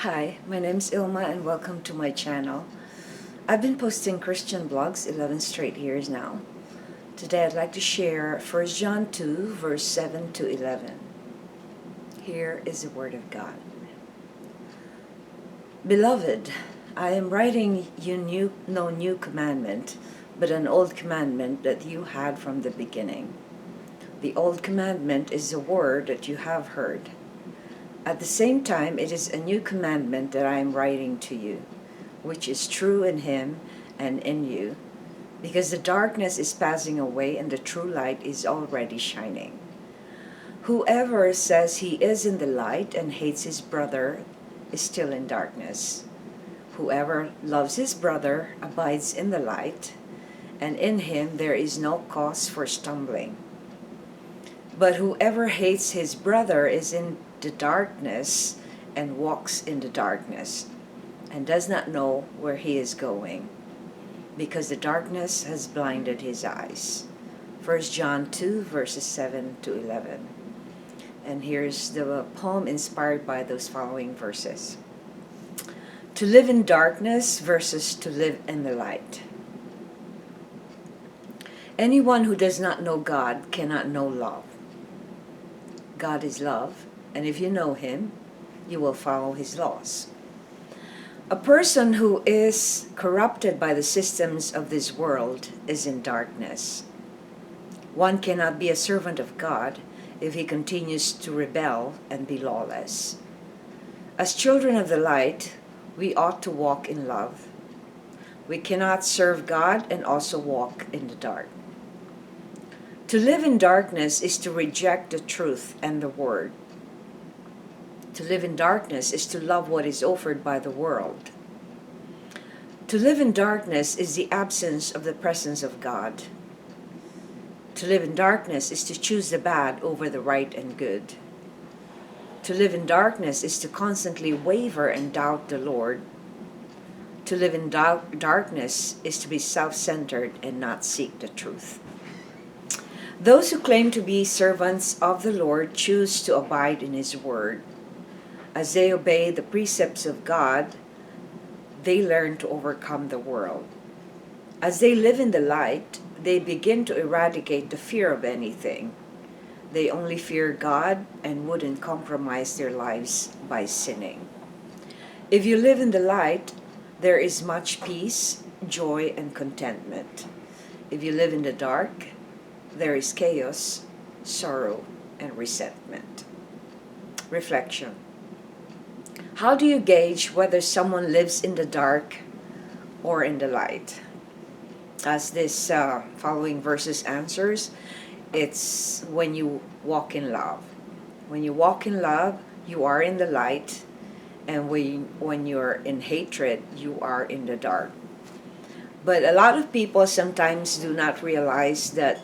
Hi, my name's Ilma and welcome to my channel. I've been posting Christian blogs 11 straight years now. Today I'd like to share 1 John 2 verse 7 to 11. Here is the Word of God. Beloved, I am writing you no new commandment, but an old commandment that you had from the beginning. The old commandment is the word that you have heard. At the same time, it is a new commandment that I am writing to you, which is true in him and in you, because the darkness is passing away and the true light is already shining. Whoever says he is in the light and hates his brother is still in darkness. Whoever loves his brother abides in the light, and in him there is no cause for stumbling. But whoever hates his brother is in the darkness and walks in the darkness and does not know where he is going, because the darkness has blinded his eyes. 1 John 2 verses 7 to 11. And here's the poem inspired by those following verses. To live in darkness versus to live in the light. Anyone who does not know God cannot know love. God is love, and if you know him, you will follow his laws. A person who is corrupted by the systems of this world is in darkness. One cannot be a servant of God if he continues to rebel and be lawless. As children of the light, we ought to walk in love. We cannot serve God and also walk in the dark. To live in darkness is to reject the truth and the word. To live in darkness is to love what is offered by the world. To live in darkness is the absence of the presence of God. To live in darkness is to choose the bad over the right and good. To live in darkness is to constantly waver and doubt the Lord. To live in darkness is to be self-centered and not seek the truth. Those who claim to be servants of the Lord choose to abide in his word. As they obey the precepts of God, they learn to overcome the world. As they live in the light, they begin to eradicate the fear of anything. They only fear God and wouldn't compromise their lives by sinning. If you live in the light, there is much peace, joy, and contentment. If you live in the dark, there is chaos, sorrow, and resentment. Reflection. How do you gauge whether someone lives in the dark or in the light? As this following verses answers, it's when you walk in love. When you walk in love, you are in the light, and when you're in hatred, you are in the dark. But a lot of people sometimes do not realize that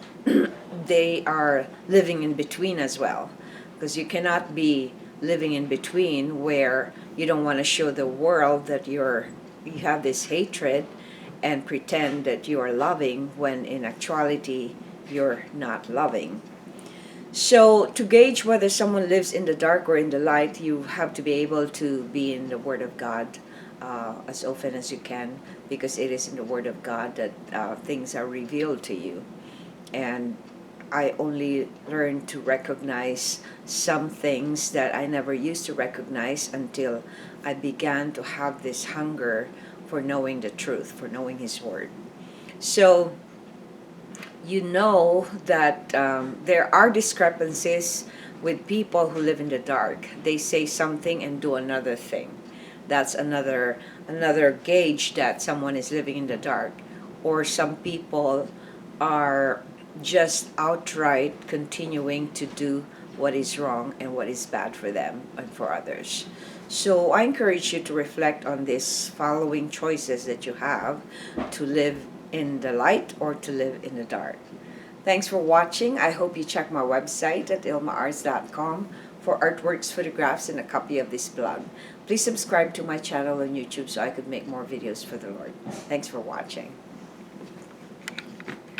they are living in between as well, because you cannot be living in between where you don't want to show the world that you have this hatred and pretend that you are loving when in actuality you're not loving. So to gauge whether someone lives in the dark or in the light, you have to be able to be in the Word of God as often as you can, because it is in the Word of God that things are revealed to you. And I only learned to recognize some things that I never used to recognize until I began to have this hunger for knowing the truth, for knowing his word. So you know that there are discrepancies with people who live in the dark. They say something and do another thing. That's another gauge that someone is living in the dark. Or some people are just outright continuing to do what is wrong and what is bad for them and for others. So I encourage you to reflect on these following choices that you have, to live in the light or to live in the dark. Thanks for watching. I hope you check my website at ilmaarts.com for artworks, photographs, and a copy of this blog. Please subscribe to my channel on YouTube so I could make more videos for the Lord. Thanks for watching.